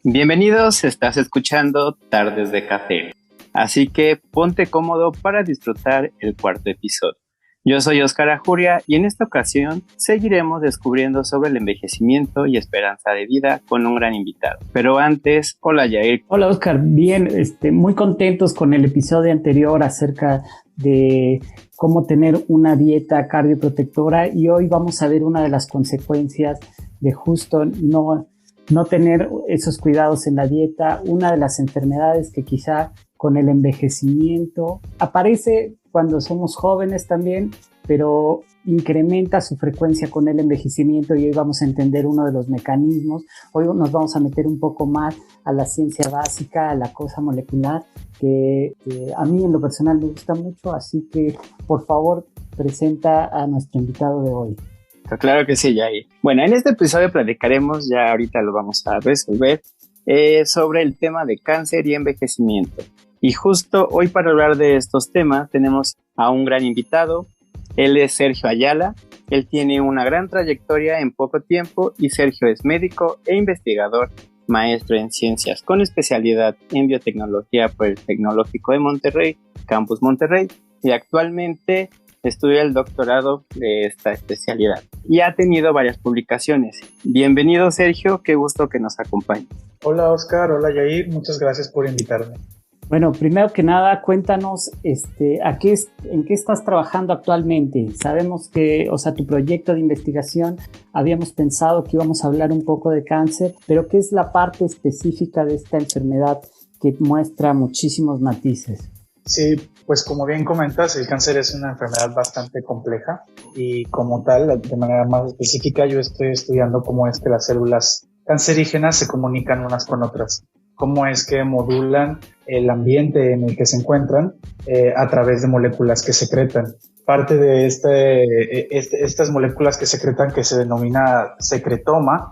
Bienvenidos, estás escuchando Tardes de Café, así que ponte cómodo para disfrutar el cuarto episodio. Yo soy Oscar Ajuria y en esta ocasión seguiremos descubriendo sobre el envejecimiento y esperanza de vida con un gran invitado. Pero antes, hola Yair. Hola Oscar, bien, muy contentos con el episodio anterior acerca de cómo tener una dieta cardioprotectora y hoy vamos a ver una de las consecuencias de justo no tener esos cuidados en la dieta, una de las enfermedades que quizá con el envejecimiento aparece cuando somos jóvenes también, pero incrementa su frecuencia con el envejecimiento y hoy vamos a entender uno de los mecanismos. Hoy nos vamos a meter un poco más a la ciencia básica, a la cosa molecular, que a mí en lo personal me gusta mucho, así que por favor presenta a nuestro invitado de hoy. Claro que sí, Yair. Bueno, en este episodio platicaremos, ya ahorita lo vamos a resolver, sobre el tema de cáncer y envejecimiento. Y justo hoy para hablar de estos temas tenemos a un gran invitado. Él es Sergio Ayala. Él tiene una gran trayectoria en poco tiempo y Sergio es médico e investigador, maestro en ciencias con especialidad en biotecnología por el Tecnológico de Monterrey, Campus Monterrey, y actualmente estudia el doctorado de esta especialidad y ha tenido varias publicaciones. Bienvenido Sergio, qué gusto que nos acompañe. Hola Oscar, hola Yair, muchas gracias por invitarme. Bueno, primero que nada, cuéntanos en qué estás trabajando actualmente. Sabemos que, tu proyecto de investigación, habíamos pensado que íbamos a hablar un poco de cáncer, pero ¿qué es la parte específica de esta enfermedad que muestra muchísimos matices? Sí, pues como bien comentas, el cáncer es una enfermedad bastante compleja y como tal, de manera más específica, yo estoy estudiando cómo es que las células cancerígenas se comunican unas con otras, cómo es que modulan el ambiente en el que se encuentran a través de moléculas que secretan. Parte de estas moléculas que secretan, que se denomina secretoma,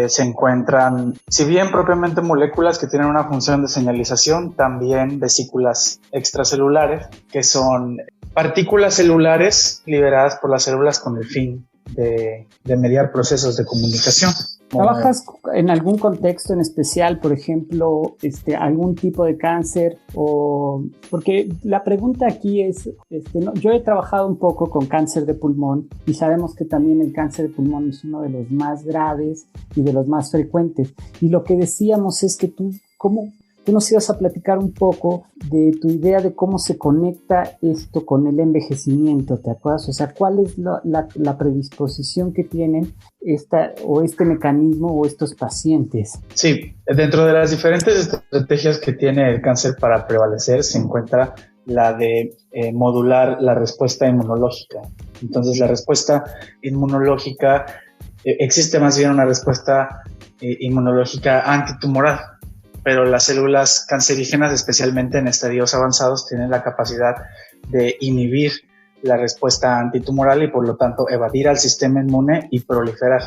se encuentran, si bien propiamente moléculas que tienen una función de señalización, también vesículas extracelulares, que son partículas celulares liberadas por las células con el fin de mediar procesos de comunicación. ¿Trabajas en algún contexto en especial, por ejemplo, algún tipo de cáncer? Porque la pregunta aquí es, yo he trabajado un poco con cáncer de pulmón y sabemos que también el cáncer de pulmón es uno de los más graves y de los más frecuentes. Y lo que decíamos es que tú nos ibas a platicar un poco de tu idea de cómo se conecta esto con el envejecimiento, ¿te acuerdas? O sea, ¿cuál es la predisposición que tienen este mecanismo o estos pacientes? Sí, dentro de las diferentes estrategias que tiene el cáncer para prevalecer se encuentra la de modular la respuesta inmunológica. Entonces, la respuesta inmunológica, existe más bien una respuesta inmunológica antitumoral, pero las células cancerígenas, especialmente en estadios avanzados, tienen la capacidad de inhibir la respuesta antitumoral y por lo tanto evadir al sistema inmune y proliferar.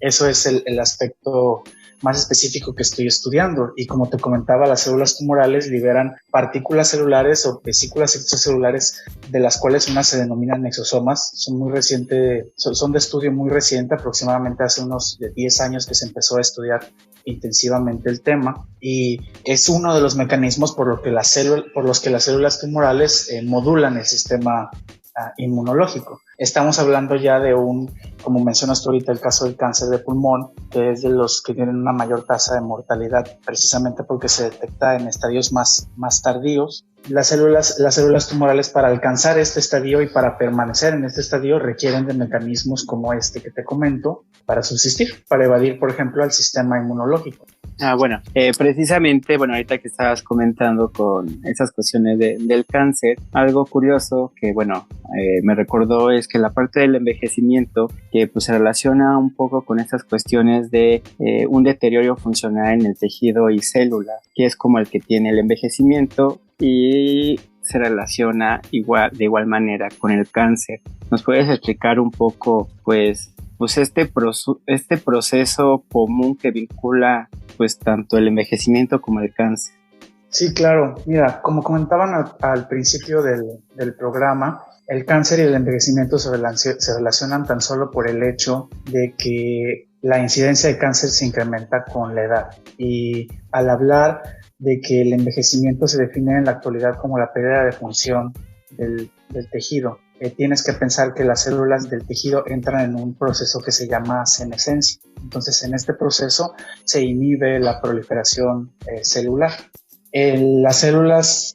Eso es el aspecto más específico que estoy estudiando y como te comentaba, las células tumorales liberan partículas celulares o vesículas extracelulares, de las cuales unas se denominan exosomas. Son de estudio muy reciente, aproximadamente hace unos 10 años que se empezó a estudiar intensivamente el tema y es uno de los mecanismos por los que las células tumorales modulan el sistema inmunológico. Estamos hablando ya de como mencionas tú ahorita, el caso del cáncer de pulmón, que es de los que tienen una mayor tasa de mortalidad, precisamente porque se detecta en estadios más tardíos. Las células tumorales, para alcanzar este estadio y para permanecer en este estadio, requieren de mecanismos como este que te comento para subsistir, para evadir, por ejemplo, al sistema inmunológico. Precisamente, ahorita que estabas comentando con esas cuestiones del cáncer, algo curioso que, me recordó es que la parte del envejecimiento que pues se relaciona un poco con estas cuestiones de un deterioro funcional en el tejido y célula, que es como el que tiene el envejecimiento y se relaciona de igual manera con el cáncer. ¿Nos puedes explicar un poco, pues este proceso común que vincula pues tanto el envejecimiento como el cáncer? Sí, claro. Mira, como comentaban al principio del programa, el cáncer y el envejecimiento se relacionan tan solo por el hecho de que la incidencia de cáncer se incrementa con la edad. Y al hablar de que el envejecimiento se define en la actualidad como la pérdida de función del tejido, tienes que pensar que las células del tejido entran en un proceso que se llama senescencia. Entonces, en este proceso se inhibe la proliferación celular. Las células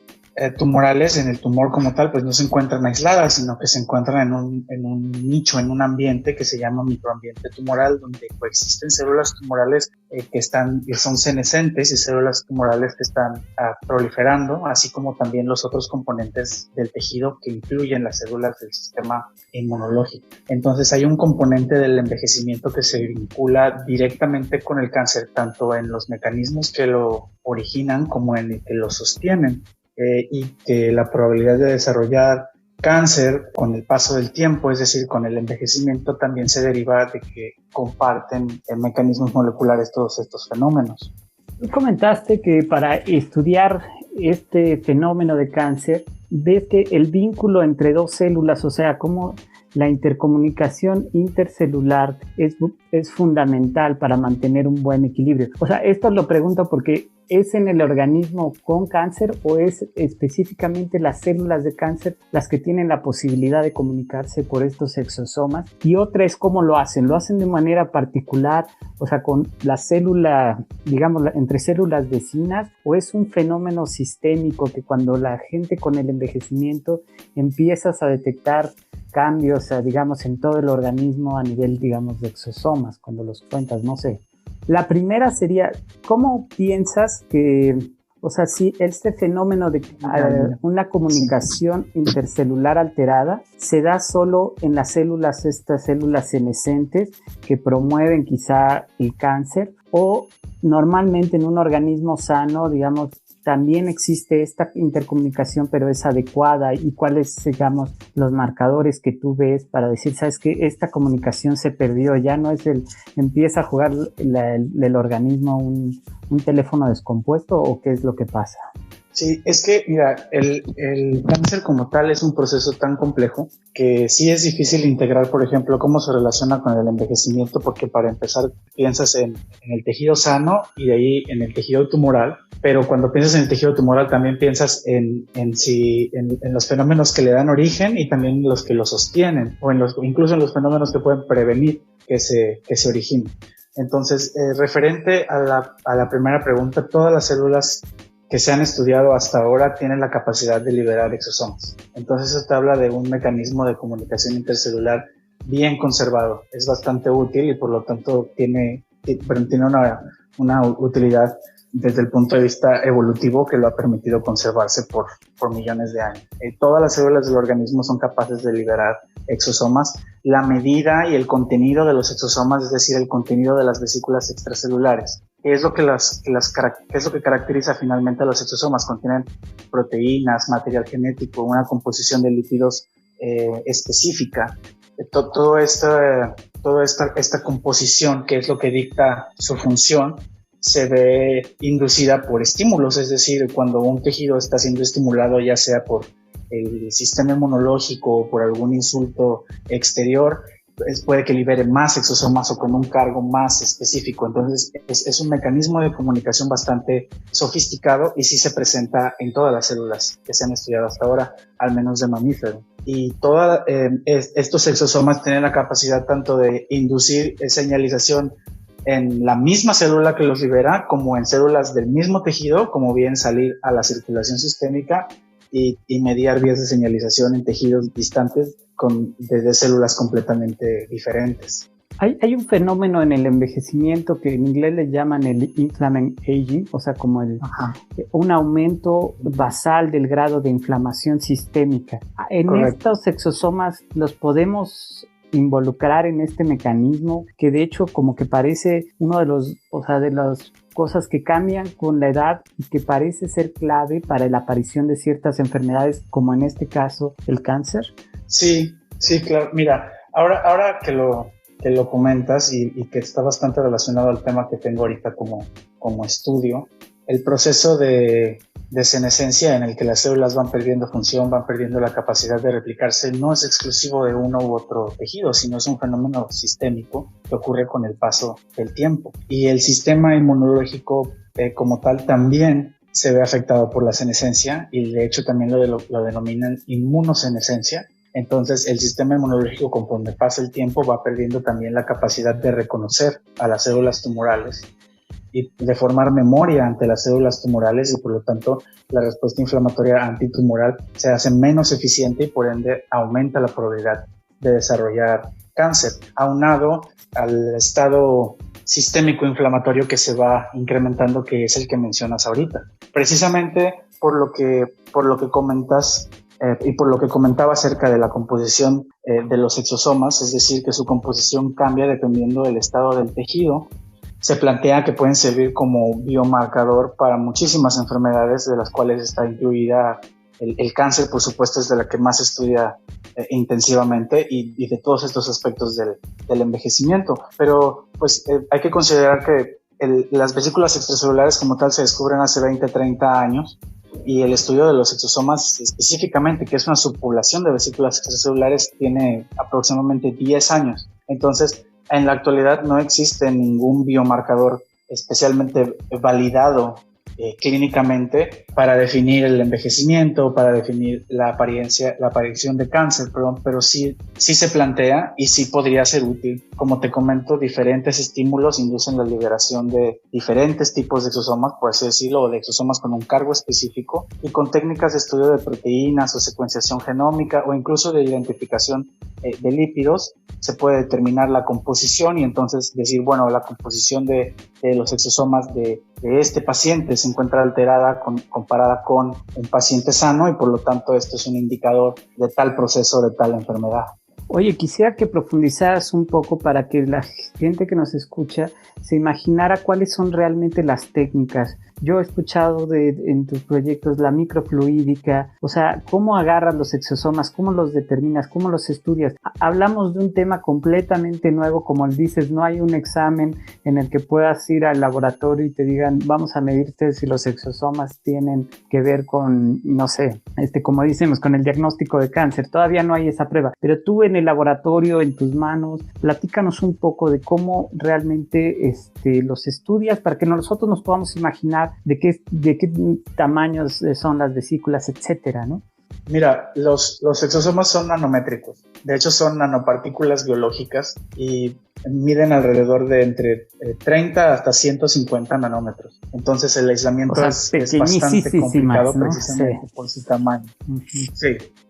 tumorales en el tumor como tal, pues no se encuentran aisladas, sino que se encuentran en un nicho, en un ambiente que se llama microambiente tumoral, donde coexisten células tumorales que son senescentes y células tumorales que están proliferando, así como también los otros componentes del tejido que incluyen las células del sistema inmunológico. Entonces hay un componente del envejecimiento que se vincula directamente con el cáncer, tanto en los mecanismos que lo originan como en el que lo sostienen. Y que la probabilidad de desarrollar cáncer con el paso del tiempo, es decir, con el envejecimiento, también se deriva de que comparten mecanismos moleculares todos estos fenómenos. Tú comentaste que para estudiar este fenómeno de cáncer, ves que el vínculo entre dos células, o sea, cómo la intercomunicación intercelular es fundamental para mantener un buen equilibrio. O sea, esto lo pregunto porque ¿es en el organismo con cáncer o es específicamente las células de cáncer las que tienen la posibilidad de comunicarse por estos exosomas? Y otra es cómo lo hacen. ¿Lo hacen de manera particular, o sea, con la célula, digamos, entre células vecinas? ¿O es un fenómeno sistémico que cuando la gente con el envejecimiento empiezas a detectar cambios, digamos, en todo el organismo a nivel, digamos, de exosomas, cuando los cuentas, no sé? La primera sería, ¿cómo piensas que, o sea, si este fenómeno de una comunicación intercelular alterada se da solo en las células, estas células senescentes que promueven quizá el cáncer, o normalmente en un organismo sano, digamos, también existe esta intercomunicación, pero es adecuada? ¿Y cuáles, digamos, los marcadores que tú ves para decir, sabes que esta comunicación se perdió, ya no es empieza a jugar el organismo un teléfono descompuesto, o qué es lo que pasa? Sí, es que, mira, el cáncer como tal es un proceso tan complejo que sí es difícil integrar, por ejemplo, cómo se relaciona con el envejecimiento, porque para empezar piensas en el tejido sano y de ahí en el tejido tumoral, pero cuando piensas en el tejido tumoral también piensas en los fenómenos que le dan origen y también los que lo sostienen, o incluso en los fenómenos que pueden prevenir que se originen. Entonces, referente a la primera pregunta, todas las células que se han estudiado hasta ahora tienen la capacidad de liberar exosomas. Entonces eso te habla de un mecanismo de comunicación intercelular bien conservado. Es bastante útil y por lo tanto tiene una utilidad desde el punto de vista evolutivo que lo ha permitido conservarse por millones de años. Todas las células del organismo son capaces de liberar exosomas. La medida y el contenido de los exosomas, es decir, el contenido de las vesículas extracelulares, ¿qué es lo que caracteriza finalmente a los exosomas? Contienen proteínas, material genético, una composición de lípidos específica. Toda esta composición, que es lo que dicta su función, se ve inducida por estímulos, es decir, cuando un tejido está siendo estimulado, ya sea por el sistema inmunológico o por algún insulto exterior, puede que libere más exosomas o con un cargo más específico. Entonces es un mecanismo de comunicación bastante sofisticado y sí se presenta en todas las células que se han estudiado hasta ahora, al menos de mamífero. Y estos exosomas tienen la capacidad tanto de inducir señalización en la misma célula que los libera, como en células del mismo tejido, como bien salir a la circulación sistémica y mediar vías de señalización en tejidos distantes desde células completamente diferentes. Hay un fenómeno en el envejecimiento que en inglés le llaman el inflammation aging, o sea, como un aumento basal del grado de inflamación sistémica. En Correcto. Estos exosomas los podemos involucrar en este mecanismo, que de hecho como que parece uno de las cosas que cambian con la edad y que parece ser clave para la aparición de ciertas enfermedades, como en este caso el cáncer. Sí, claro. Mira, ahora que lo comentas y que está bastante relacionado al tema que tengo ahorita como estudio, el proceso de de senescencia en el que las células van perdiendo función, van perdiendo la capacidad de replicarse, no es exclusivo de uno u otro tejido, sino es un fenómeno sistémico que ocurre con el paso del tiempo. Y el sistema inmunológico como tal también se ve afectado por la senescencia, y de hecho también lo denominan inmunosenescencia. Entonces el sistema inmunológico, conforme pasa el tiempo, va perdiendo también la capacidad de reconocer a las células tumorales y de formar memoria ante las células tumorales, y por lo tanto la respuesta inflamatoria antitumoral se hace menos eficiente y por ende aumenta la probabilidad de desarrollar cáncer, aunado al estado sistémico inflamatorio que se va incrementando, que es el que mencionas ahorita. Precisamente por lo que comentas y por lo que comentaba acerca de la composición de los exosomas, es decir, que su composición cambia dependiendo del estado del tejido, se plantea que pueden servir como biomarcador para muchísimas enfermedades, de las cuales está incluida el cáncer, por supuesto, es de la que más se estudia intensivamente, y de todos estos aspectos del envejecimiento. Pero pues hay que considerar que las vesículas extracelulares como tal se descubren hace 20, 30 años, y el estudio de los exosomas específicamente, que es una subpoblación de vesículas extracelulares, tiene aproximadamente 10 años. Entonces, en la actualidad no existe ningún biomarcador especialmente validado clínicamente para definir el envejecimiento, para definir la aparición de cáncer, pero sí se plantea y sí podría ser útil. Como te comento, diferentes estímulos inducen la liberación de diferentes tipos de exosomas, por así decirlo, o de exosomas con un cargo específico, y con técnicas de estudio de proteínas o secuenciación genómica o incluso de identificación de lípidos, se puede determinar la composición y entonces decir, bueno, la composición de los exosomas de este paciente se encuentra alterada comparada con un paciente sano, y por lo tanto esto es un indicador de tal proceso, de tal enfermedad. Oye, quisiera que profundizaras un poco para que la gente que nos escucha se imaginara cuáles son realmente las técnicas. Yo he escuchado en tus proyectos la microfluídica, o sea, cómo agarras los exosomas, cómo los determinas, cómo los estudias. Hablamos de un tema completamente nuevo, como dices, no hay un examen en el que puedas ir al laboratorio y te digan, vamos a medirte si los exosomas tienen que ver con, no sé, como decimos, con el diagnóstico de cáncer. Todavía no hay esa prueba, pero tú en el laboratorio, en tus manos, platícanos un poco de cómo realmente los estudias para que nosotros nos podamos imaginar de qué tamaños son las vesículas, etcétera, ¿no? Mira, los exosomas son nanométricos. De hecho, son nanopartículas biológicas y miden alrededor de entre 30 hasta 150 nanómetros. Entonces, el aislamiento es bastante complicado, ¿no? Precisamente por su tamaño. Uh-huh.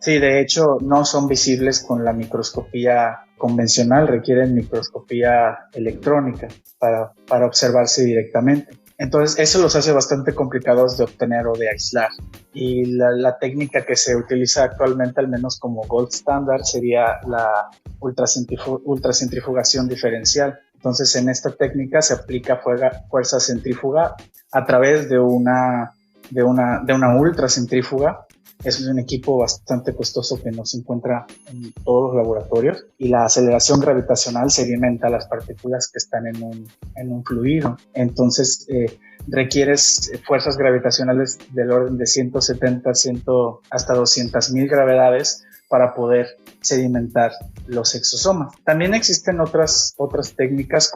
Sí, de hecho, no son visibles con la microscopía convencional, requieren microscopía electrónica para observarse directamente. Entonces, eso los hace bastante complicados de obtener o de aislar. Y la técnica que se utiliza actualmente, al menos como gold standard, sería la ultracentrifugación diferencial. Entonces, en esta técnica se aplica fuerza centrífuga a través de una ultracentrífuga. Es un equipo bastante costoso que no se encuentra en todos los laboratorios, y la aceleración gravitacional sedimenta las partículas que están en un fluido. Entonces requieres fuerzas gravitacionales del orden de 170 hasta 200,000 gravedades para poder sedimentar los exosomas. También existen otras técnicas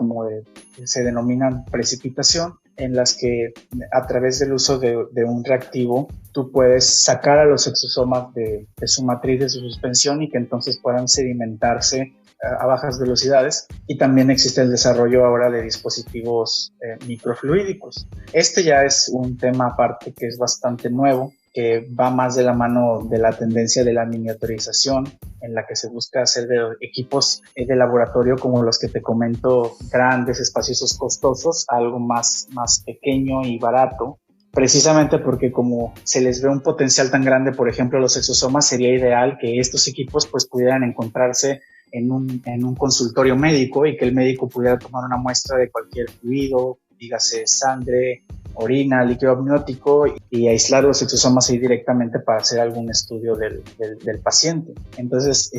se denominan precipitación, en las que a través del uso de un reactivo tú puedes sacar a los exosomas de su matriz de su suspensión y que entonces puedan sedimentarse a bajas velocidades. Y también existe el desarrollo ahora de dispositivos microfluídicos. Este ya es un tema aparte que es bastante nuevo, que va más de la mano de la tendencia de la miniaturización, en la que se busca hacer de equipos de laboratorio como los que te comento, grandes, espaciosos, costosos, algo más pequeño y barato, precisamente porque como se les ve un potencial tan grande, por ejemplo, los exosomas, sería ideal que estos equipos pues pudieran encontrarse en un consultorio médico y que el médico pudiera tomar una muestra de cualquier fluido, dígase sangre, orina, líquido amniótico y aislar los exosomas ahí directamente para hacer algún estudio del paciente. Entonces,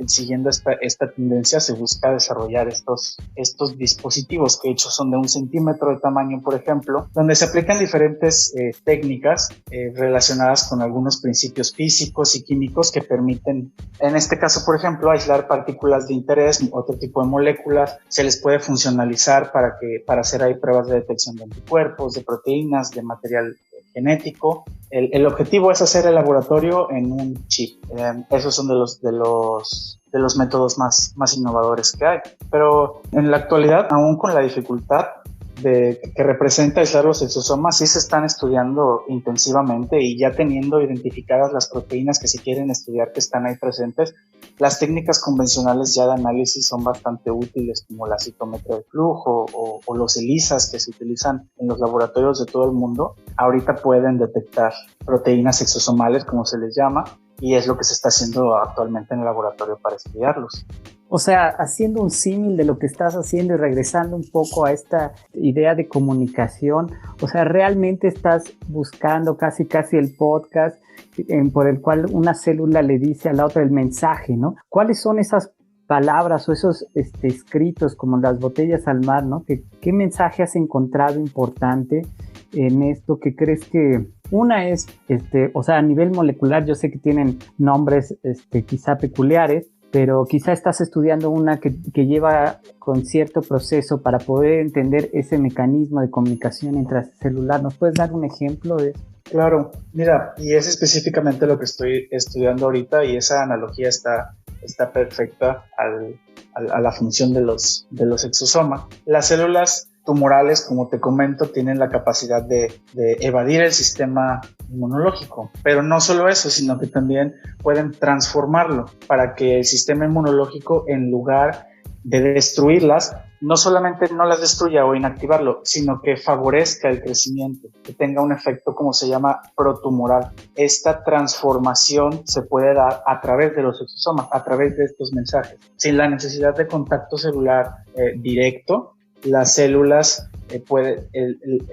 siguiendo esta tendencia, se busca desarrollar estos dispositivos que de hecho son de 1 centímetro de tamaño, por ejemplo, donde se aplican diferentes técnicas relacionadas con algunos principios físicos y químicos que permiten, en este caso, por ejemplo, aislar partículas de interés, otro tipo de moléculas. Se les puede funcionalizar para hacer ahí pruebas de detección de anticuerpos, de proteínas, de material genético. El objetivo es hacer el laboratorio en un chip. Esos son de los métodos más innovadores que hay. Pero en la actualidad, aún con la dificultad que representa aislar los exosomas, sí se están estudiando intensivamente y ya teniendo identificadas las proteínas que se quieren estudiar que están ahí presentes. Las técnicas convencionales ya de análisis son bastante útiles, como la citometría de flujo o los ELISAs que se utilizan en los laboratorios de todo el mundo. Ahorita pueden detectar proteínas exosomales, como se les llama, y es lo que se está haciendo actualmente en el laboratorio para estudiarlos. O sea, haciendo un símil de lo que estás haciendo y regresando un poco a esta idea de comunicación, o sea, realmente estás buscando casi el podcast por el cual una célula le dice a la otra el mensaje, ¿no? ¿Cuáles son esas palabras o esos escritos como las botellas al mar, ¿no? ¿Qué mensaje has encontrado importante en esto que crees que una es, o sea, a nivel molecular yo sé que tienen nombres quizá peculiares, pero quizá estás estudiando una que lleva con cierto proceso para poder entender ese mecanismo de comunicación intracelular? ¿Nos puedes dar un ejemplo de eso? Claro, mira, y es específicamente lo que estoy estudiando ahorita, y esa analogía está perfecta a la función de los exosomas. Las células tumorales, como te comento, tienen la capacidad de evadir el sistema inmunológico, pero no solo eso, sino que también pueden transformarlo para que el sistema inmunológico, en lugar de destruirlas, no solamente no las destruya o inactivarlo, sino que favorezca el crecimiento, que tenga un efecto como se llama protumoral. Esta transformación se puede dar a través de los exosomas, a través de estos mensajes, sin la necesidad de contacto celular directo. Las células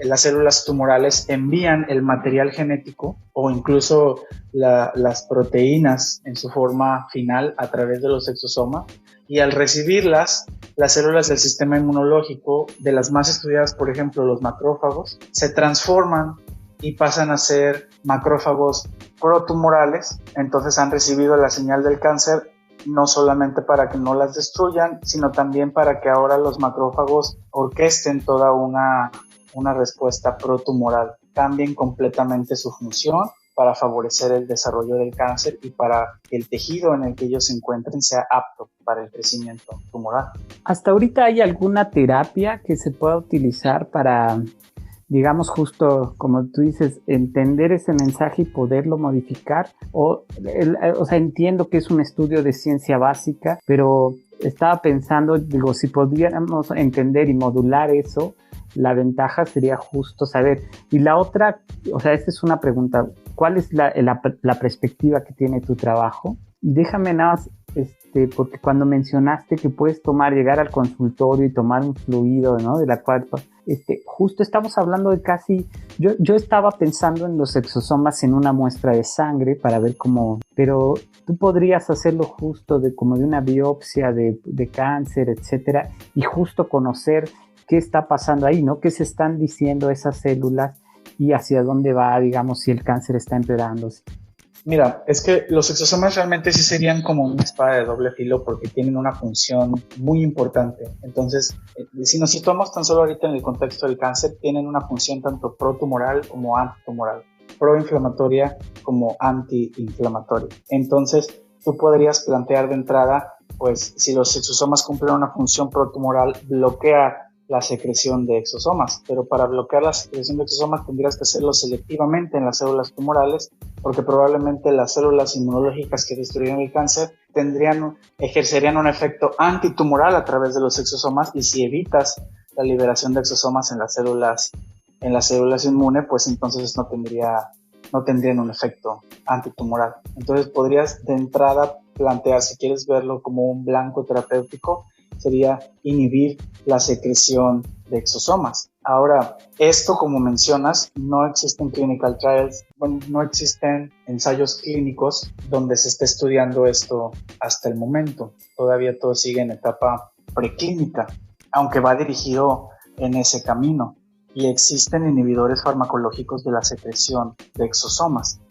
las células tumorales envían el material genético o incluso las proteínas en su forma final a través de los exosomas, y al recibirlas, las células del sistema inmunológico, de las más estudiadas, por ejemplo, los macrófagos, se transforman y pasan a ser macrófagos protumorales. Entonces han recibido la señal del cáncer no solamente para que no las destruyan, sino también para que ahora los macrófagos orquesten toda una respuesta protumoral, cambien completamente su función para favorecer el desarrollo del cáncer y para que el tejido en el que ellos se encuentren sea apto para el crecimiento tumoral. ¿Hasta ahorita hay alguna terapia que se pueda utilizar para, digamos, justo como tú dices, entender ese mensaje y poderlo modificar? O sea, entiendo que es un estudio de ciencia básica, pero estaba pensando, digo, si pudiéramos entender y modular eso, la ventaja sería justo saber. Y la otra, o sea, esta es una pregunta, ¿cuál es la perspectiva que tiene tu trabajo? Y déjame nada más, porque cuando mencionaste que puedes llegar al consultorio y tomar un fluido, ¿no? De la cual, justo estamos hablando de casi, yo estaba pensando en los exosomas en una muestra de sangre para ver cómo, pero tú podrías hacerlo justo como de una biopsia de cáncer, etcétera, y justo conocer qué está pasando ahí, ¿no? ¿Qué se están diciendo esas células y hacia dónde va, digamos, si el cáncer está empeorándose? Mira, es que los exosomas realmente sí serían como una espada de doble filo porque tienen una función muy importante. Entonces, si nos situamos tan solo ahorita en el contexto del cáncer, tienen una función tanto protumoral como antitumoral, proinflamatoria como antiinflamatoria. Entonces, tú podrías plantear de entrada, pues, si los exosomas cumplen una función protumoral, bloquear la secreción de exosomas, pero para bloquear la secreción de exosomas tendrías que hacerlo selectivamente en las células tumorales, porque probablemente las células inmunológicas que destruyen el cáncer ejercerían un efecto antitumoral a través de los exosomas, y si evitas la liberación de exosomas en las células inmunes, pues entonces no tendrían un efecto antitumoral. Entonces podrías de entrada plantear, si quieres verlo como un blanco terapéutico, sería inhibir la secreción de exosomas. Ahora, esto, como mencionas, no existen clinical trials, bueno, no existen ensayos clínicos donde se esté estudiando esto hasta el momento. Todavía todo sigue en etapa preclínica, aunque va dirigido en ese camino. Y existen inhibidores farmacológicos de la secreción de exosomas.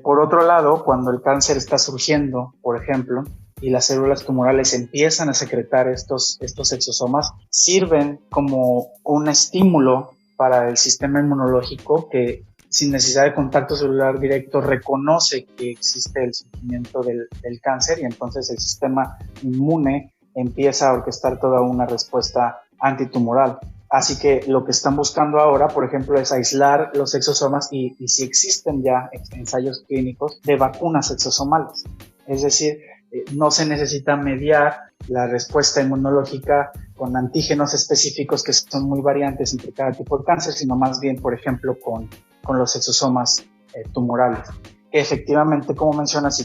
Por otro lado, cuando el cáncer está surgiendo, por ejemplo, y las células tumorales empiezan a secretar estos exosomas, sirven como un estímulo para el sistema inmunológico que, sin necesidad de contacto celular directo, reconoce que existe el surgimiento del cáncer, y entonces el sistema inmune empieza a orquestar toda una respuesta antitumoral. Así que lo que están buscando ahora, por ejemplo, es aislar los exosomas y si existen ya ensayos clínicos de vacunas exosomales. Es decir, no se necesita mediar la respuesta inmunológica con antígenos específicos que son muy variantes entre cada tipo de cáncer, sino más bien, por ejemplo, con los exosomas tumorales. Efectivamente, como mencionas,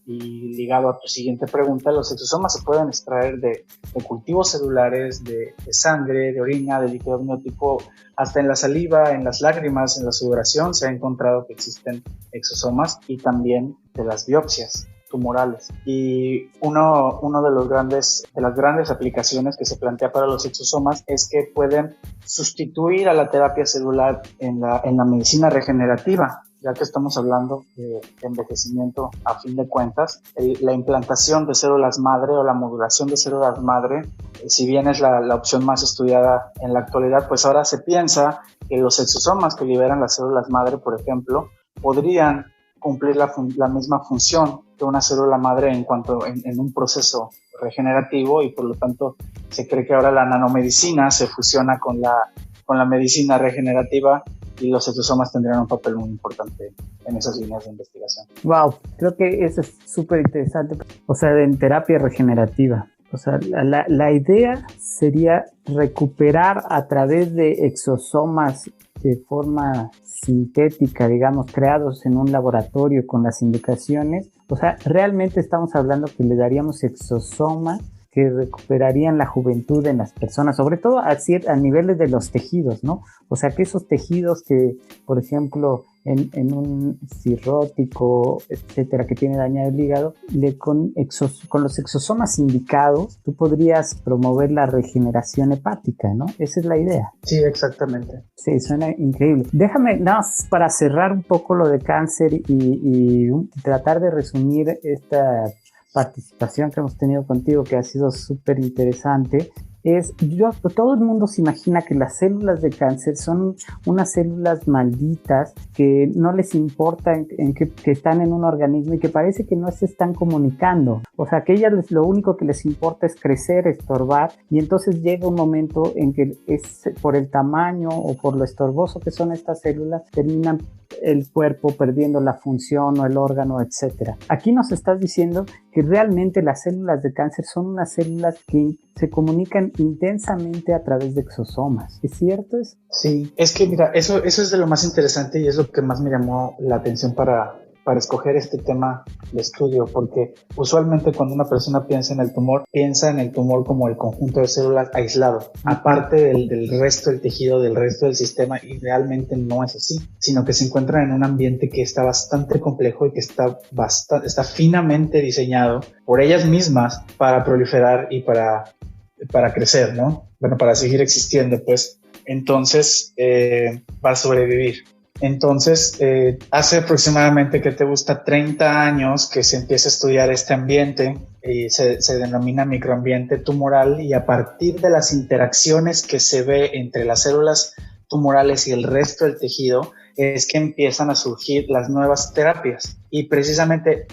y ligado a tu siguiente pregunta, los exosomas se pueden extraer de cultivos celulares, de sangre, de orina, de líquido amniótico, hasta en la saliva, en las lágrimas, en la sudoración se ha encontrado que existen exosomas, y también de las biopsias tumorales. Y uno de las grandes aplicaciones que se plantea para los exosomas es que pueden sustituir a la terapia celular en la medicina regenerativa. Ya que estamos hablando de envejecimiento, a fin de cuentas, la implantación de células madre o la modulación de células madre, si bien es la opción más estudiada en la actualidad, pues ahora se piensa que los exosomas que liberan las células madre, por ejemplo, podrían cumplir la misma función que una célula madre en un proceso regenerativo, y por lo tanto se cree que ahora la nanomedicina se fusiona con la medicina regenerativa, y los exosomas tendrían un papel muy importante en esas líneas de investigación. Wow, creo que eso es súper interesante. O sea, en terapia regenerativa. O sea, la idea sería recuperar a través de exosomas de forma sintética, digamos, creados en un laboratorio con las indicaciones. O sea, realmente estamos hablando que le daríamos exosomas que recuperarían la juventud en las personas, sobre todo a niveles de los tejidos, ¿no? O sea, que esos tejidos que, por ejemplo, en un cirrótico, etcétera, que tiene dañado el hígado, con los exosomas indicados, tú podrías promover la regeneración hepática, ¿no? Esa es la idea. Sí, exactamente. Sí, suena increíble. Déjame, nada más para cerrar un poco lo de cáncer y tratar de resumir esta participación que hemos tenido contigo, que ha sido súper interesante. Todo el mundo se imagina que las células de cáncer son unas células malditas que no les importa que están en un organismo y que parece que no se están comunicando. O sea, que ellas lo único que les importa es crecer, estorbar, y entonces llega un momento en que es por el tamaño o por lo estorboso que son estas células, terminan el cuerpo perdiendo la función o el órgano, etcétera. Aquí nos estás diciendo que realmente las células de cáncer son unas células que se comunican intensamente a través de exosomas. ¿Es cierto eso? Sí, es que mira, eso es de lo más interesante y es lo que más me llamó la atención para escoger este tema de estudio, porque usualmente cuando una persona piensa en el tumor como el conjunto de células aislado, aparte del resto del tejido, del resto del sistema, y realmente no es así, sino que se encuentra en un ambiente que está bastante complejo y que está finamente diseñado por ellas mismas para proliferar y para crecer, ¿no? Bueno, para seguir existiendo, pues. Entonces, va a sobrevivir. Entonces, hace aproximadamente, ¿qué te gusta? 30 años que se empieza a estudiar este ambiente y se denomina microambiente tumoral, y a partir de las interacciones que se ve entre las células tumorales y el resto del tejido es que empiezan a surgir las nuevas terapias. Y precisamente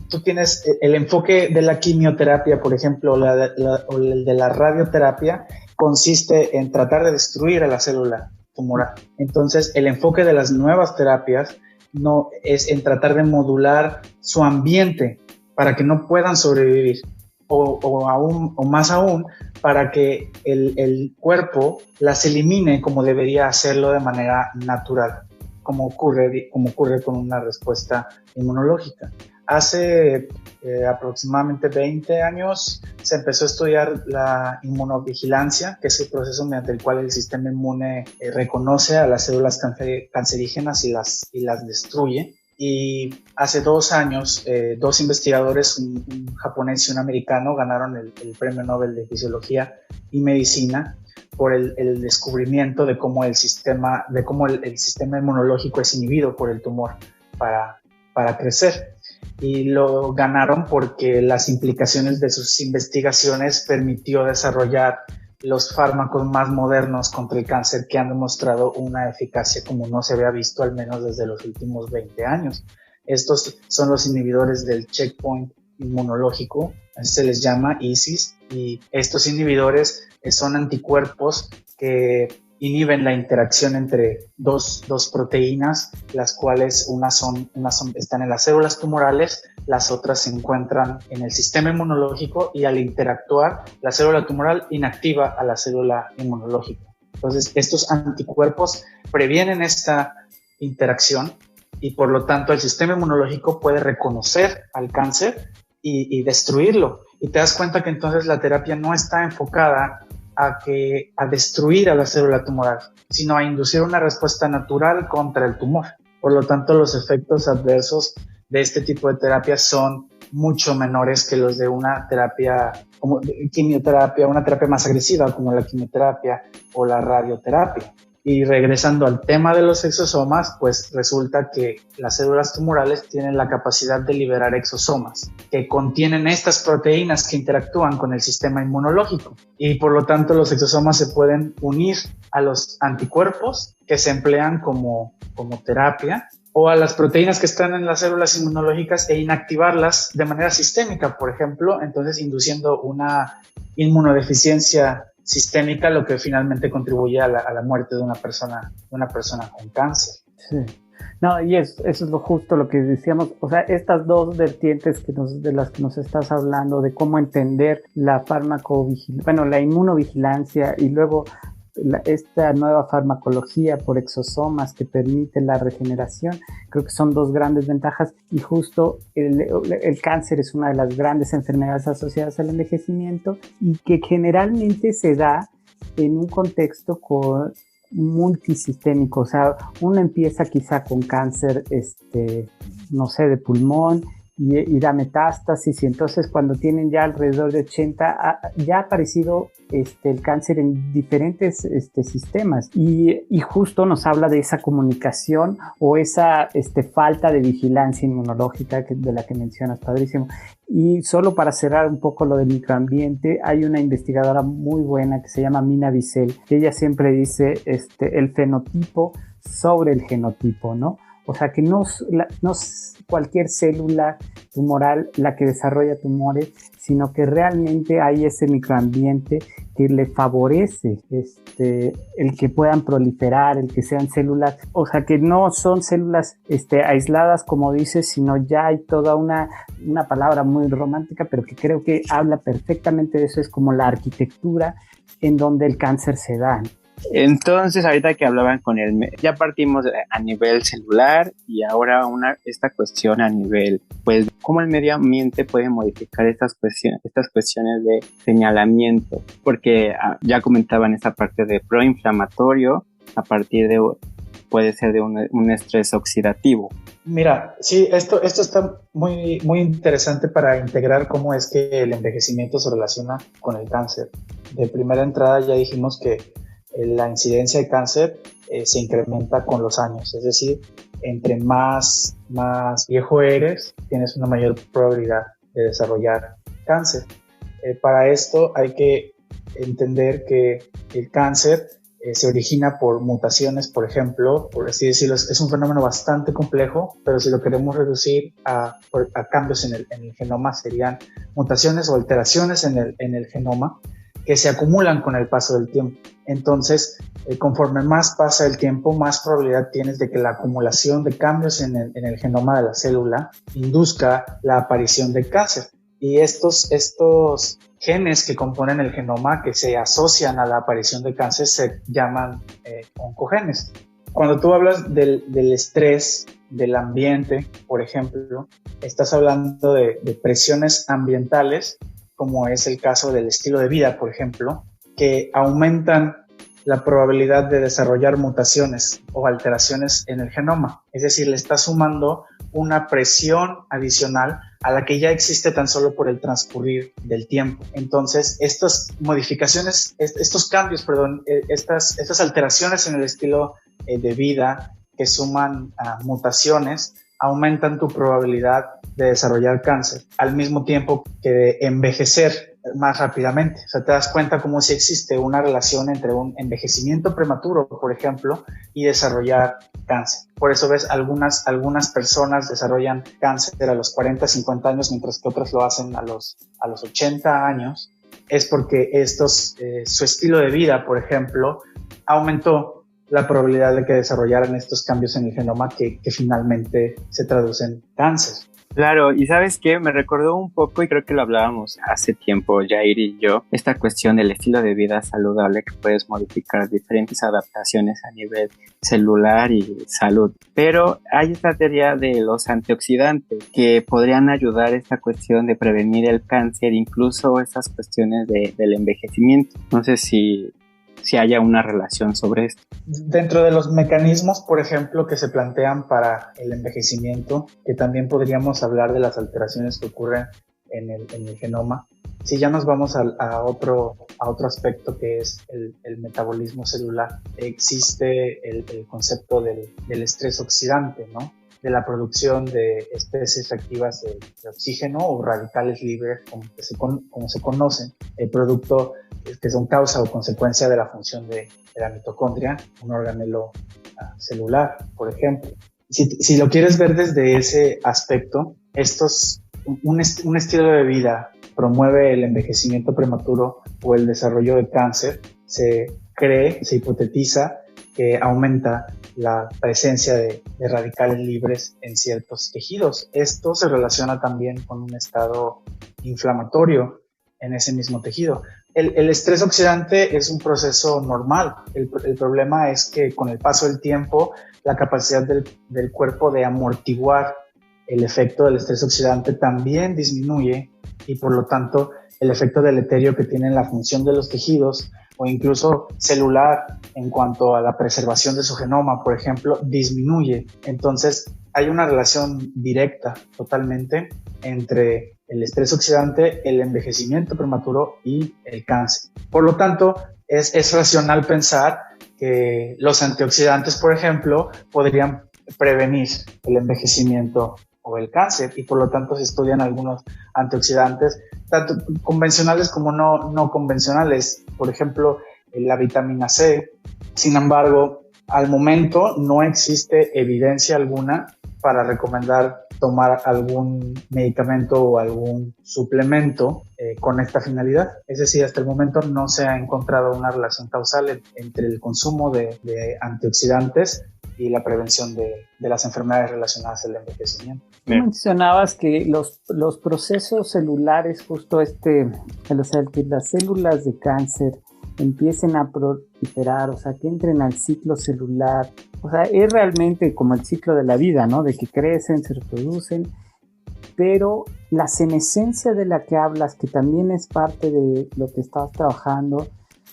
tú tienes el enfoque de la quimioterapia, por ejemplo, o el de la radioterapia, consiste en tratar de destruir a la célula tumoral. Entonces, el enfoque de las nuevas terapias no es en tratar de modular su ambiente para que no puedan sobrevivir, o más aún, para que el cuerpo las elimine como debería hacerlo de manera natural, como ocurre con una respuesta inmunológica. Hace aproximadamente 20 años se empezó a estudiar la inmunovigilancia, que es el proceso mediante el cual el sistema inmune reconoce a las células cancerígenas y las destruye. Y hace 2 años, 2 investigadores, un japonés y un americano, ganaron el Premio Nobel de Fisiología y Medicina por el descubrimiento de cómo el sistema inmunológico es inhibido por el tumor para crecer. Y lo ganaron porque las implicaciones de sus investigaciones permitió desarrollar los fármacos más modernos contra el cáncer que han demostrado una eficacia como no se había visto al menos desde los últimos 20 años. Estos son los inhibidores del checkpoint inmunológico, se les llama ISIS, y estos inhibidores son anticuerpos que inhiben la interacción entre dos proteínas, las cuales unas están en las células tumorales, las otras se encuentran en el sistema inmunológico, y al interactuar la célula tumoral inactiva a la célula inmunológica. Entonces estos anticuerpos previenen esta interacción y por lo tanto el sistema inmunológico puede reconocer al cáncer y destruirlo. Y te das cuenta que entonces la terapia no está enfocada a destruir a la célula tumoral, sino a inducir una respuesta natural contra el tumor. Por lo tanto, los efectos adversos de este tipo de terapias son mucho menores que los de una terapia como quimioterapia, una terapia más agresiva como la quimioterapia o la radioterapia. Y regresando al tema de los exosomas, pues resulta que las células tumorales tienen la capacidad de liberar exosomas que contienen estas proteínas que interactúan con el sistema inmunológico. Y por lo tanto los exosomas se pueden unir a los anticuerpos que se emplean como terapia, o a las proteínas que están en las células inmunológicas e inactivarlas de manera sistémica, por ejemplo, entonces induciendo una inmunodeficiencia sistémica, lo que finalmente contribuye a la muerte de una persona con cáncer. Sí. No, y eso es justo lo que decíamos, o sea, estas dos vertientes de las que nos estás hablando, de cómo entender la la inmunovigilancia y luego esta nueva farmacología por exosomas que permite la regeneración, creo que son dos grandes ventajas. Y justo el cáncer es una de las grandes enfermedades asociadas al envejecimiento y que generalmente se da en un contexto multisistémico. O sea, uno empieza quizá con cáncer, no sé, de pulmón, y da metástasis, y entonces cuando tienen ya alrededor de 80, ya ha aparecido el cáncer en diferentes sistemas, y justo nos habla de esa comunicación o esa falta de vigilancia inmunológica de la que mencionas, padrísimo. Y solo para cerrar un poco lo del microambiente, hay una investigadora muy buena que se llama Mina Bissell, que ella siempre dice el fenotipo sobre el genotipo, ¿no? O sea, que no es cualquier célula tumoral la que desarrolla tumores, sino que realmente hay ese microambiente que le favorece el que puedan proliferar, el que sean células, o sea, que no son células aisladas, como dices, sino ya hay toda una palabra muy romántica, pero que creo que habla perfectamente de eso, es como la arquitectura en donde el cáncer se da. Entonces, ahorita que hablaban ya partimos a nivel celular y ahora esta cuestión a nivel, pues, cómo el medio ambiente puede modificar estas cuestiones de señalamiento, porque ya comentaban esta parte de proinflamatorio a partir de, puede ser de un estrés oxidativo. Mira, sí, esto está muy, muy interesante para integrar cómo es que el envejecimiento se relaciona con el cáncer. De primera entrada ya dijimos que la incidencia de cáncer se incrementa con los años, es decir, entre más viejo eres, tienes una mayor probabilidad de desarrollar cáncer. Para esto hay que entender que el cáncer se origina por mutaciones, por ejemplo, por así decirlo, es un fenómeno bastante complejo, pero si lo queremos reducir a cambios en el genoma, serían mutaciones o alteraciones en el genoma que se acumulan con el paso del tiempo. Entonces, conforme más pasa el tiempo, más probabilidad tienes de que la acumulación de cambios en el genoma de la célula induzca la aparición del cáncer. Y estos genes que componen el genoma, que se asocian a la aparición de cáncer, se llaman oncogenes. Cuando tú hablas del estrés del ambiente, por ejemplo, estás hablando de presiones ambientales, como es el caso del estilo de vida, por ejemplo, que aumentan la probabilidad de desarrollar mutaciones o alteraciones en el genoma. Es decir, le está sumando una presión adicional a la que ya existe tan solo por el transcurrir del tiempo. Entonces, estas modificaciones, estos cambios, estas alteraciones en el estilo de vida que suman a mutaciones aumentan tu probabilidad de desarrollar cáncer, al mismo tiempo que de envejecer más rápidamente. O sea, te das cuenta como si existe una relación entre un envejecimiento prematuro, por ejemplo, y desarrollar cáncer. Por eso ves, algunas personas desarrollan cáncer a los 40, 50 años, mientras que otras lo hacen a los 80 años. Es porque su estilo de vida, por ejemplo, aumentó la probabilidad de que desarrollaran estos cambios en el genoma que finalmente se traducen en cáncer. Claro, y ¿sabes qué? Me recordó un poco, y creo que lo hablábamos hace tiempo, Jair y yo, esta cuestión del estilo de vida saludable, que puedes modificar diferentes adaptaciones a nivel celular y salud. Pero hay esta teoría de los antioxidantes que podrían ayudar a esta cuestión de prevenir el cáncer, incluso estas cuestiones del envejecimiento. No sé si haya una relación sobre esto. Dentro de los mecanismos, por ejemplo, que se plantean para el envejecimiento, que también podríamos hablar de las alteraciones que ocurren en el genoma, si ya nos vamos a otro aspecto que es el metabolismo celular, existe el concepto del estrés oxidante, ¿no? De la producción de especies reactivas de oxígeno o radicales libres, como se conocen, el producto que son causa o consecuencia de la función de la mitocondria, un organelo celular, por ejemplo. Si lo quieres ver desde ese aspecto, un estilo de vida promueve el envejecimiento prematuro o el desarrollo de cáncer, se hipotetiza que aumenta la presencia de radicales libres en ciertos tejidos. Esto se relaciona también con un estado inflamatorio en ese mismo tejido. El estrés oxidante es un proceso normal. El problema es que con el paso del tiempo, la capacidad del cuerpo de amortiguar el efecto del estrés oxidante también disminuye y por lo tanto el efecto deleterio que tiene en la función de los tejidos o incluso celular en cuanto a la preservación de su genoma, por ejemplo, disminuye. Entonces hay una relación directa totalmente entre el estrés oxidante, el envejecimiento prematuro y el cáncer. Por lo tanto, es racional pensar que los antioxidantes, por ejemplo, podrían prevenir el envejecimiento o el cáncer y por lo tanto se estudian algunos antioxidantes, tanto convencionales como no convencionales, por ejemplo, la vitamina C. Sin embargo, al momento no existe evidencia alguna para recomendar tomar algún medicamento o algún suplemento con esta finalidad. Es decir, hasta el momento no se ha encontrado una relación causal entre el consumo de antioxidantes y la prevención de las enfermedades relacionadas al envejecimiento. Tú mencionabas que los procesos celulares, justo que las células de cáncer empiecen a proliferar, o sea, que entren al ciclo celular, o sea, es realmente como el ciclo de la vida, ¿no? De que crecen, se reproducen, pero la senescencia de la que hablas, que también es parte de lo que estabas trabajando,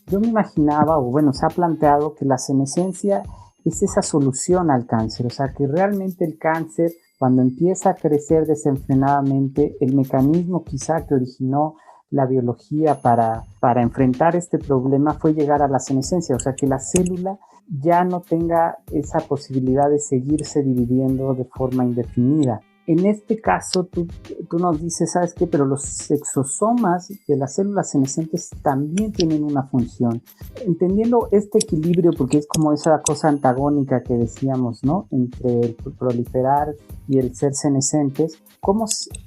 yo me imaginaba, o bueno, se ha planteado que la senescencia es esa solución al cáncer, o sea, que realmente el cáncer, cuando empieza a crecer desenfrenadamente, el mecanismo quizá que originó la biología para enfrentar este problema fue llegar a la senescencia, o sea, que la célula ya no tenga esa posibilidad de seguirse dividiendo de forma indefinida. En este caso, tú nos dices, ¿sabes qué? Pero los exosomas de las células senescentes también tienen una función. Entendiendo este equilibrio, porque es como esa cosa antagónica que decíamos, ¿no? Entre el proliferar y el ser senescentes,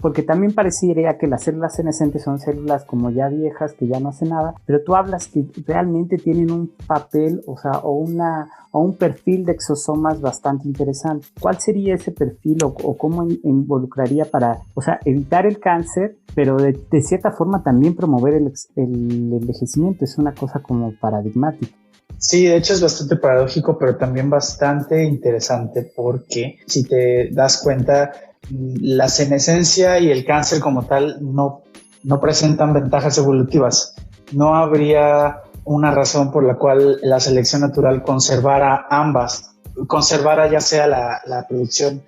porque también parecería que las células senescentes son células como ya viejas, que ya no hacen nada, pero tú hablas que realmente tienen un papel, o sea, o un perfil de exosomas bastante interesante. ¿Cuál sería ese perfil o cómo involucraría para, o sea, evitar el cáncer, pero de cierta forma también promover el envejecimiento? Es una cosa como paradigmática. Sí, de hecho es bastante paradójico, pero también bastante interesante porque si te das cuenta, la senescencia y el cáncer como tal no presentan ventajas evolutivas. No habría una razón por la cual la selección natural conservara ambas, conservara ya sea la producción,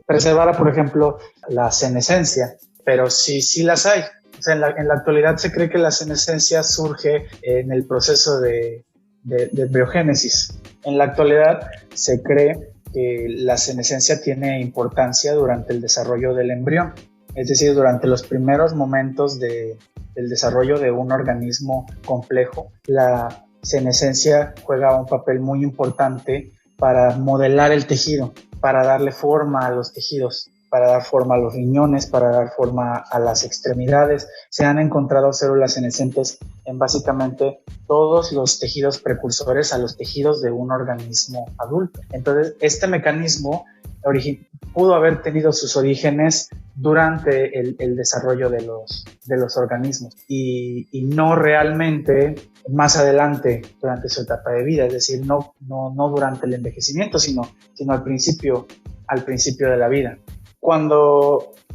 preservara, por ejemplo, la senescencia, pero sí las hay. O sea, en la actualidad se cree que la senescencia surge en el proceso de embriogénesis. En la actualidad se cree que la senescencia tiene importancia durante el desarrollo del embrión, es decir, durante los primeros momentos del desarrollo de un organismo complejo. La senescencia juega un papel muy importante para modelar el tejido, para darle forma a los tejidos, para dar forma a los riñones, para dar forma a las extremidades. Se han encontrado células senescentes en básicamente todos los tejidos precursores a los tejidos de un organismo adulto. Entonces, este mecanismo pudo haber tenido sus orígenes durante el desarrollo de los organismos y no realmente más adelante durante su etapa de vida, es decir, no durante el envejecimiento, sino al principio de la vida.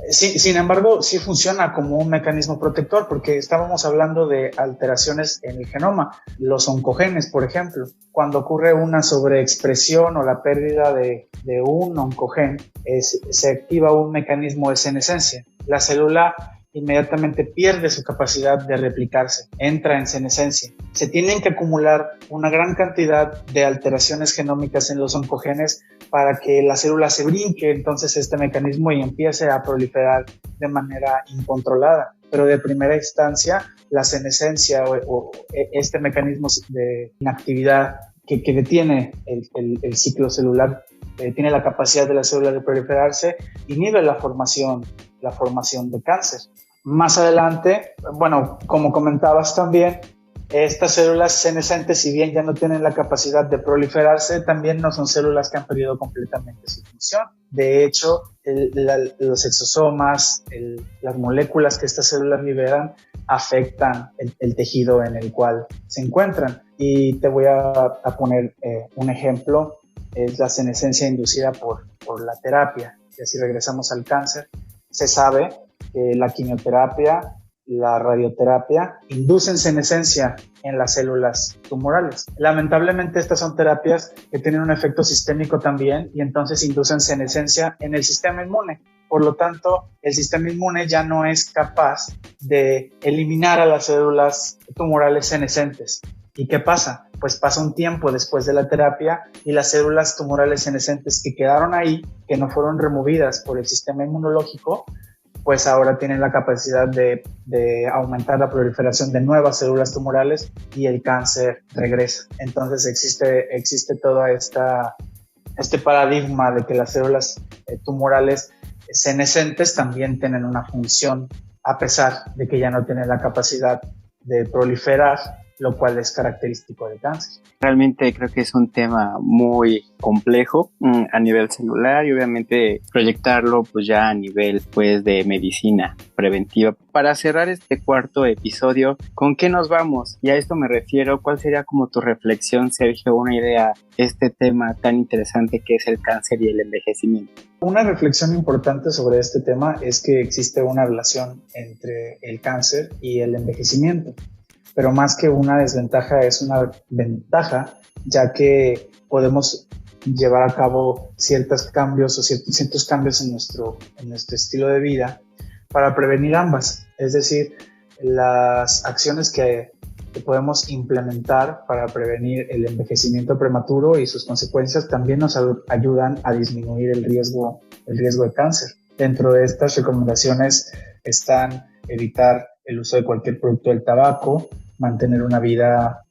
Sin embargo, sí funciona como un mecanismo protector, porque estábamos hablando de alteraciones en el genoma, los oncogenes, por ejemplo. Cuando ocurre una sobreexpresión o la pérdida de un oncogen, se activa un mecanismo de senescencia. La célula inmediatamente pierde su capacidad de replicarse, entra en senescencia. Se tienen que acumular una gran cantidad de alteraciones genómicas en los oncogenes para que la célula se brinque entonces este mecanismo y empiece a proliferar de manera incontrolada. Pero de primera instancia, la senescencia o este mecanismo de inactividad que detiene el ciclo celular, tiene la capacidad de la célula de proliferarse, inhibe la formación de cáncer. Más adelante, bueno, como comentabas también, estas células senescentes, si bien ya no tienen la capacidad de proliferarse, también no son células que han perdido completamente su función. De hecho, los exosomas, las moléculas que estas células liberan, afectan el tejido en el cual se encuentran. Y te voy a poner un ejemplo, es la senescencia inducida por la terapia. Y así regresamos al cáncer. Se sabe que la quimioterapia, la radioterapia inducen senescencia en las células tumorales. Lamentablemente estas son terapias que tienen un efecto sistémico también y entonces inducen senescencia en el sistema inmune. Por lo tanto, el sistema inmune ya no es capaz de eliminar a las células tumorales senescentes. ¿Y qué pasa? Pues pasa un tiempo después de la terapia y las células tumorales senescentes que quedaron ahí, que no fueron removidas por el sistema inmunológico, pues ahora tienen la capacidad de aumentar la proliferación de nuevas células tumorales y el cáncer regresa. Entonces existe todo este paradigma de que las células tumorales senescentes también tienen una función, a pesar de que ya no tienen la capacidad de proliferar, lo cual es característico del cáncer. Realmente creo que es un tema muy complejo a nivel celular y obviamente proyectarlo pues ya a nivel pues de medicina preventiva. Para cerrar este cuarto episodio, ¿con qué nos vamos? Y a esto me refiero, ¿cuál sería como tu reflexión, Sergio, una idea, este tema tan interesante que es el cáncer y el envejecimiento? Una reflexión importante sobre este tema es que existe una relación entre el cáncer y el envejecimiento. Pero más que una desventaja, es una ventaja, ya que podemos llevar a cabo ciertos cambios en nuestro estilo de vida para prevenir ambas. Es decir, las acciones que podemos implementar para prevenir el envejecimiento prematuro y sus consecuencias también nos ayudan a disminuir el riesgo de cáncer. Dentro de estas recomendaciones están evitar el uso de cualquier producto del tabaco, mantener una vida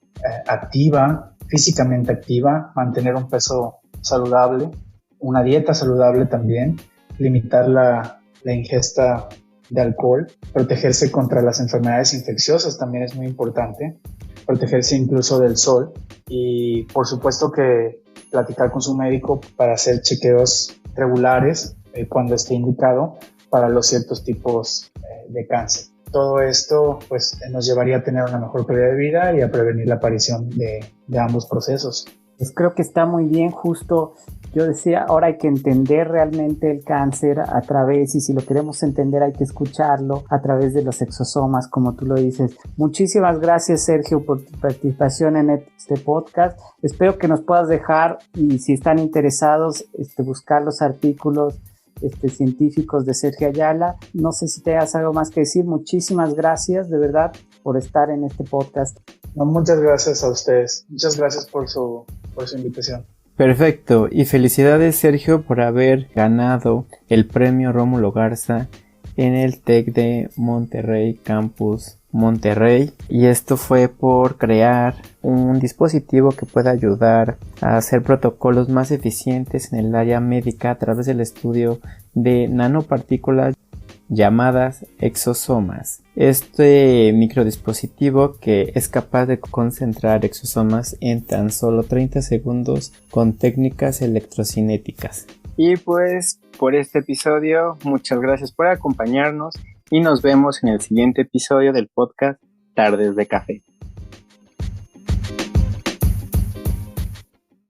activa, físicamente activa, mantener un peso saludable, una dieta saludable también, limitar la ingesta de alcohol, protegerse contra las enfermedades infecciosas también es muy importante, protegerse incluso del sol y por supuesto que platicar con su médico para hacer chequeos regulares cuando esté indicado para los ciertos tipos de cáncer. todo esto pues nos llevaría a tener una mejor calidad de vida y a prevenir la aparición de ambos procesos. Pues creo que está muy bien. Justo yo decía, ahora hay que entender realmente el cáncer a través, y si lo queremos entender hay que escucharlo a través de los exosomas, como tú lo dices. Muchísimas gracias, Sergio, por tu participación en este podcast. Espero que nos puedas dejar, y si están interesados, buscar los artículos científicos de Sergio Ayala. No sé si te has algo más que decir. Muchísimas gracias, de verdad, por estar en este podcast. No, muchas gracias a ustedes. Muchas gracias por su invitación. Perfecto, y felicidades, Sergio, por haber ganado el premio Rómulo Garza en el TEC de Monterrey, Campus Monterrey, y esto fue por crear un dispositivo que pueda ayudar a hacer protocolos más eficientes en el área médica a través del estudio de nanopartículas llamadas exosomas. Este microdispositivo que es capaz de concentrar exosomas en tan solo 30 segundos con técnicas electrocinéticas. Y pues por este episodio, muchas gracias por acompañarnos y nos vemos en el siguiente episodio del podcast Tardes de Café.